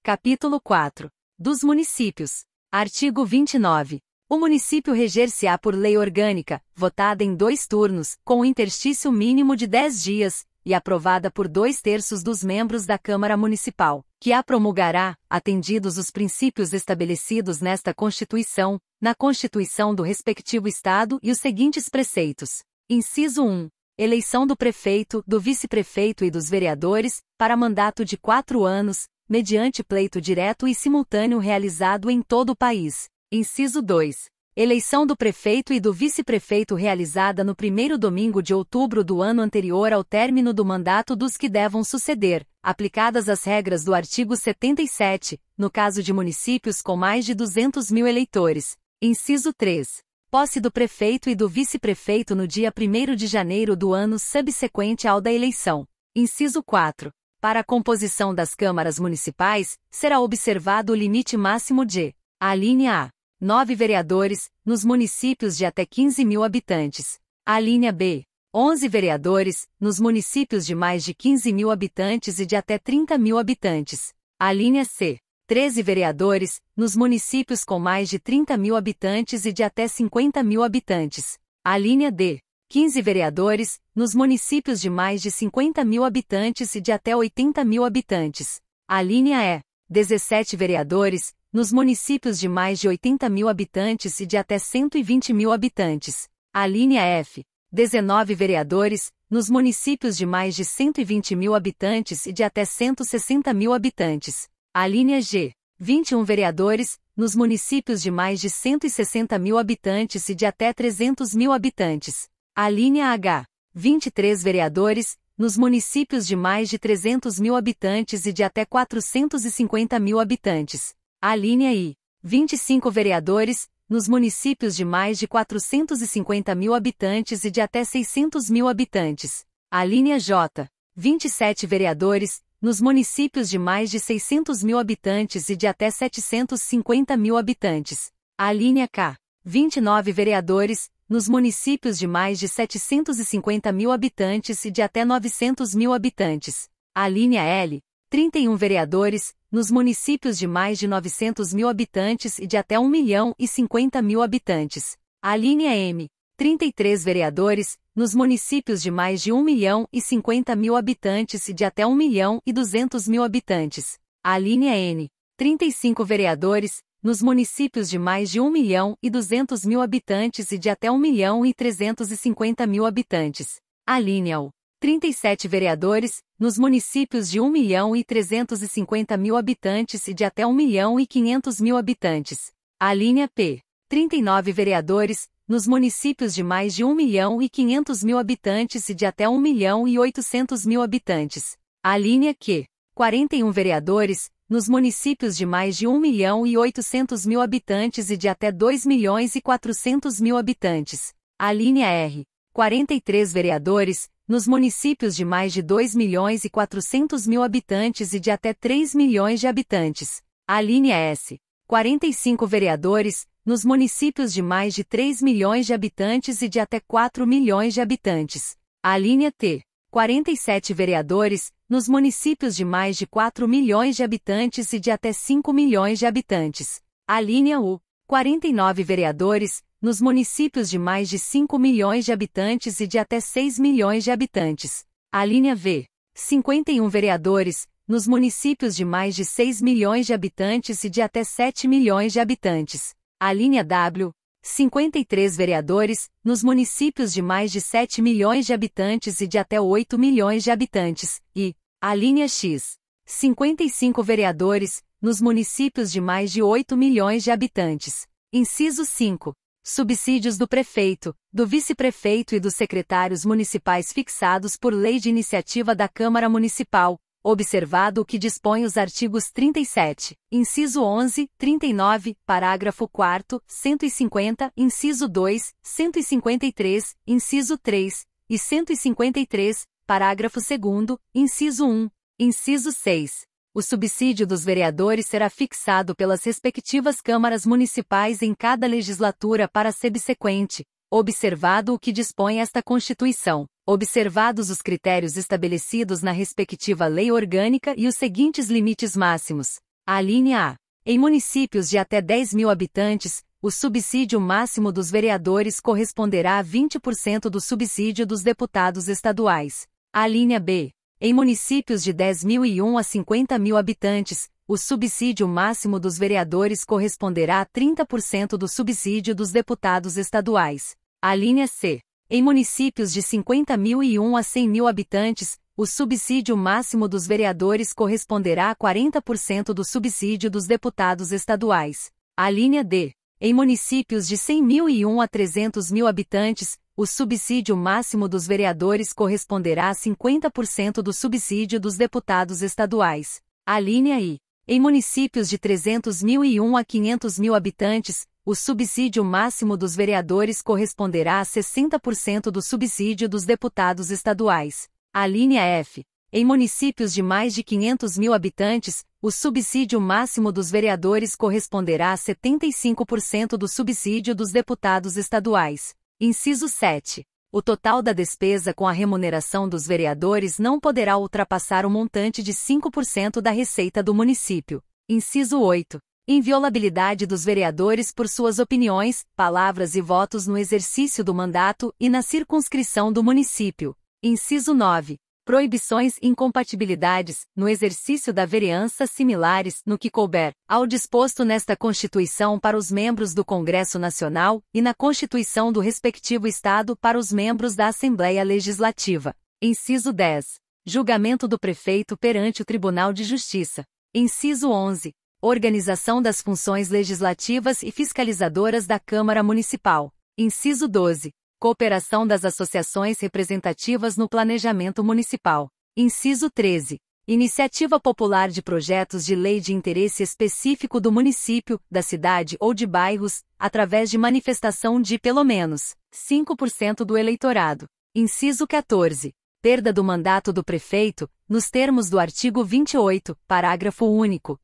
Capítulo 4. Dos municípios. Artigo 29. O município reger-se-á por lei orgânica, votada em 2 turnos, com interstício mínimo de 10 dias, e aprovada por 2/3 dos membros da Câmara Municipal, que a promulgará, atendidos os princípios estabelecidos nesta Constituição, na Constituição do respectivo Estado e os seguintes preceitos. Inciso 1. Eleição do prefeito, do vice-prefeito e dos vereadores, para mandato de 4 anos, mediante pleito direto e simultâneo realizado em todo o país. Inciso 2. Eleição do prefeito e do vice-prefeito realizada no primeiro domingo de outubro do ano anterior ao término do mandato dos que devam suceder, aplicadas as regras do artigo 77, no caso de municípios com mais de 200 mil eleitores. Inciso 3. Posse do prefeito e do vice-prefeito no dia 1º de janeiro do ano subsequente ao da eleição. Inciso 4. Para a composição das câmaras municipais, será observado o limite máximo de: alínea A. 9 vereadores, nos municípios de até 15 mil habitantes. Alínea B. 11 vereadores, nos municípios de mais de 15 mil habitantes e de até 30 mil habitantes. Alínea C. 13 vereadores, nos municípios com mais de 30 mil habitantes e de até 50 mil habitantes. Alínea D. 15 vereadores, nos municípios de mais de 50 mil habitantes e de até 80 mil habitantes. Alínea E. 17 vereadores, nos municípios de mais de 80 mil habitantes e de até 120 mil habitantes. Alínea F. 19 vereadores, nos municípios de mais de 120 mil habitantes e de até 160 mil habitantes. Alínea G. 21 vereadores, nos municípios de mais de 160 mil habitantes e de até 300 mil habitantes. Alínea H. 23 vereadores, nos municípios de mais de 300 mil habitantes e de até 450 mil habitantes. Alínea I. 25 vereadores, nos municípios de mais de 450 mil habitantes e de até 600 mil habitantes. Alínea J. 27 vereadores, nos municípios de mais de 600 mil habitantes e de até 750 mil habitantes. Alínea K. 29 vereadores, nos municípios de mais de 750 mil habitantes e de até 900 mil habitantes. Alínea L. 31 vereadores, nos municípios de mais de 900 mil habitantes e de até 1.050.000 habitantes. Alínea M. 33 vereadores, nos municípios de mais de 1.050.000 habitantes e de até 1.200.000 habitantes. Alínea N. 35 vereadores, nos municípios de mais de 1.200.000 habitantes e de até 1.350.000 habitantes. Alínea U. 37 vereadores, nos municípios de 1.350.000 habitantes e de até 1.500.000 habitantes. Alínea P. 39 vereadores, nos municípios de mais de 1.500.000 habitantes e de até 1.800.000 habitantes. Alínea Q. 41 vereadores, nos municípios de mais de 1.800.000 habitantes e de até 2.400.000 habitantes. Alínea R. 43 vereadores, nos municípios de mais de 2.400.000 habitantes e de até 3 milhões de habitantes. Alínea S. 45 vereadores, nos municípios de mais de 3 milhões de habitantes e de até 4 milhões de habitantes. Alínea T. 47 vereadores, nos municípios de mais de 4 milhões de habitantes e de até 5 milhões de habitantes. Alínea U. 49 vereadores, nos municípios de mais de 5 milhões de habitantes e de até 6 milhões de habitantes. Alínea V. 51 vereadores, nos municípios de mais de 6 milhões de habitantes e de até 7 milhões de habitantes. Alínea W. 53 vereadores, nos municípios de mais de 7 milhões de habitantes e de até 8 milhões de habitantes. E, alínea X. 55 vereadores, nos municípios de mais de 8 milhões de habitantes. Inciso 5. Subsídios do prefeito, do vice-prefeito e dos secretários municipais fixados por lei de iniciativa da Câmara Municipal, observado o que dispõe os artigos 37, inciso 11, 39, parágrafo 4º, 150, inciso 2, 153, inciso 3, e 153, parágrafo 2º, inciso 1, inciso 6. O subsídio dos vereadores será fixado pelas respectivas câmaras municipais em cada legislatura para a subsequente, observado o que dispõe esta Constituição, observados os critérios estabelecidos na respectiva lei orgânica e os seguintes limites máximos. Alínea A. Em municípios de até 10 mil habitantes, o subsídio máximo dos vereadores corresponderá a 20% do subsídio dos deputados estaduais. Alínea B. Em municípios de 10.001 a 50 mil habitantes, o subsídio máximo dos vereadores corresponderá a 30% do subsídio dos deputados estaduais. Alínea C. Em municípios de 50.001 a 100 mil habitantes, o subsídio máximo dos vereadores corresponderá a 40% do subsídio dos deputados estaduais. Alínea D. Em municípios de 100.001 a 300 mil habitantes, o subsídio máximo dos vereadores corresponderá a 50% do subsídio dos deputados estaduais. Alínea I. Em municípios de 300.001 a 500 mil habitantes, o subsídio máximo dos vereadores corresponderá a 60% do subsídio dos deputados estaduais. Alínea F. Em municípios de mais de 500 mil habitantes, o subsídio máximo dos vereadores corresponderá a 75% do subsídio dos deputados estaduais. Inciso 7. O total da despesa com a remuneração dos vereadores não poderá ultrapassar o montante de 5% da receita do município. Inciso 8. Inviolabilidade dos vereadores por suas opiniões, palavras e votos no exercício do mandato e na circunscrição do município. Inciso 9. Proibições e incompatibilidades, no exercício da vereança similares, no que couber, ao disposto nesta Constituição para os membros do Congresso Nacional e na Constituição do respectivo Estado para os membros da Assembleia Legislativa. Inciso 10. Julgamento do prefeito perante o Tribunal de Justiça. Inciso 11. Organização das funções legislativas e fiscalizadoras da Câmara Municipal. Inciso 12. Cooperação das associações representativas no planejamento municipal. Inciso 13. Iniciativa popular de projetos de lei de interesse específico do município, da cidade ou de bairros, através de manifestação de, pelo menos, 5% do eleitorado. Inciso 14. Perda do mandato do prefeito, nos termos do artigo 28, parágrafo único.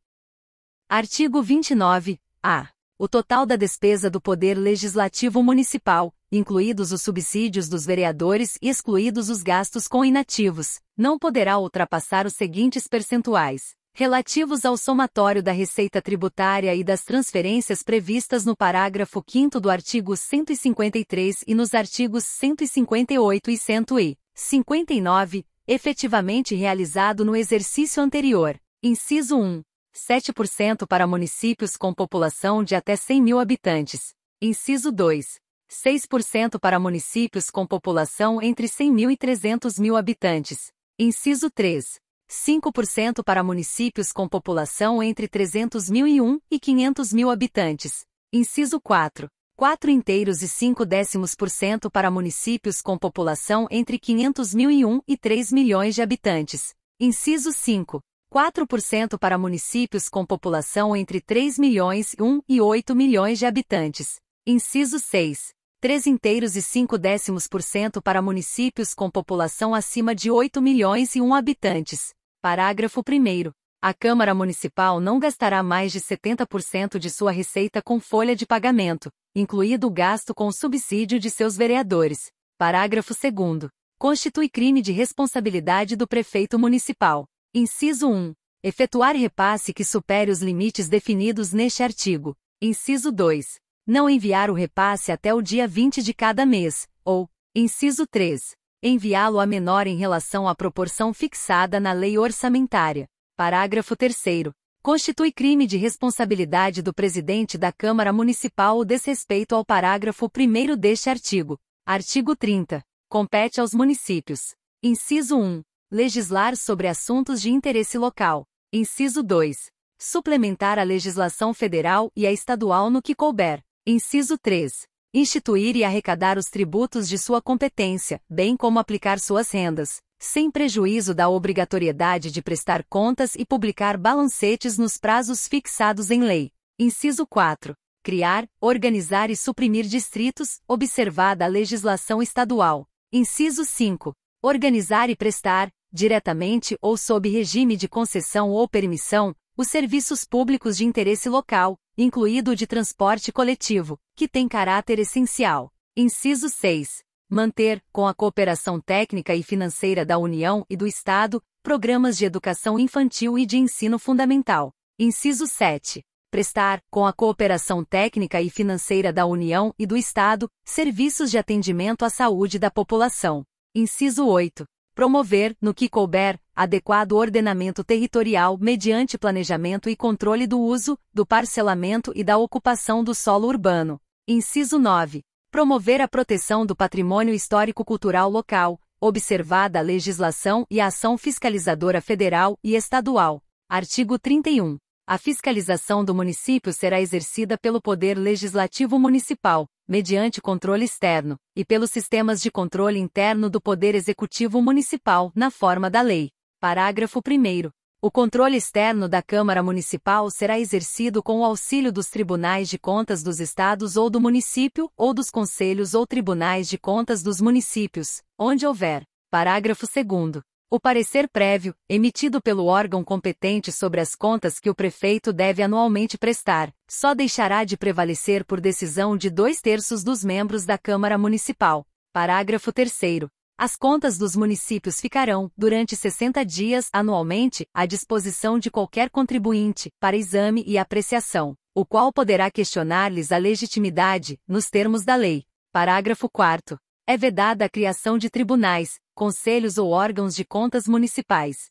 Artigo 29-A. O total da despesa do Poder Legislativo Municipal, incluídos os subsídios dos vereadores e excluídos os gastos com inativos, não poderá ultrapassar os seguintes percentuais, relativos ao somatório da receita tributária e das transferências previstas no parágrafo 5º do artigo 153 e nos artigos 158 e 159, efetivamente realizado no exercício anterior. Inciso 1. 7% para municípios com população de até 100 mil habitantes. Inciso 2. 6% para municípios com população entre 100 mil e 300 mil habitantes. Inciso 3. 5% para municípios com população entre 300.001 e 500 mil habitantes. Inciso 4. 4,5% para municípios com população entre 500.001 e 3 milhões de habitantes. Inciso 5. 4% para municípios com população entre 3 milhões e 8 milhões de habitantes. Inciso 6. 3,5% para municípios com população acima de 8 milhões e 1 habitantes. Parágrafo 1º. A Câmara Municipal não gastará mais de 70% de sua receita com folha de pagamento, incluído o gasto com o subsídio de seus vereadores. Parágrafo 2º. Constitui crime de responsabilidade do prefeito municipal. Inciso 1. Efetuar repasse que supere os limites definidos neste artigo. Inciso 2. Não enviar o repasse até o dia 20 de cada mês, ou, inciso 3. Enviá-lo a menor em relação à proporção fixada na lei orçamentária. Parágrafo 3º. Constitui crime de responsabilidade do presidente da Câmara Municipal o desrespeito ao parágrafo 1º deste artigo. Artigo 30. Compete aos municípios. Inciso 1. Legislar sobre assuntos de interesse local. Inciso 2. Suplementar a legislação federal e a estadual no que couber. Inciso 3. Instituir e arrecadar os tributos de sua competência, bem como aplicar suas rendas, sem prejuízo da obrigatoriedade de prestar contas e publicar balancetes nos prazos fixados em lei. Inciso 4. Criar, organizar e suprimir distritos, observada a legislação estadual. Inciso 5. Organizar e prestar, diretamente ou sob regime de concessão ou permissão, os serviços públicos de interesse local, incluído o de transporte coletivo, que tem caráter essencial. Inciso 6. Manter, com a cooperação técnica e financeira da União e do Estado, programas de educação infantil e de ensino fundamental. Inciso 7. Prestar, com a cooperação técnica e financeira da União e do Estado, serviços de atendimento à saúde da população. Inciso 8. Promover, no que couber, adequado ordenamento territorial mediante planejamento e controle do uso, do parcelamento e da ocupação do solo urbano. Inciso 9. Promover a proteção do patrimônio histórico-cultural local, observada a legislação e a ação fiscalizadora federal e estadual. Artigo 31. A fiscalização do município será exercida pelo Poder Legislativo Municipal, mediante controle externo, e pelos sistemas de controle interno do Poder Executivo Municipal, na forma da lei. Parágrafo 1º. O controle externo da Câmara Municipal será exercido com o auxílio dos Tribunais de Contas dos Estados ou do município, ou dos Conselhos ou Tribunais de Contas dos municípios, onde houver. Parágrafo 2º. O parecer prévio, emitido pelo órgão competente sobre as contas que o prefeito deve anualmente prestar, só deixará de prevalecer por decisão de 2/3 dos membros da Câmara Municipal. Parágrafo 3º. As contas dos municípios ficarão, durante 60 dias anualmente, à disposição de qualquer contribuinte, para exame e apreciação, o qual poderá questionar-lhes a legitimidade, nos termos da lei. Parágrafo 4º. É vedada a criação de tribunais, conselhos ou órgãos de contas municipais,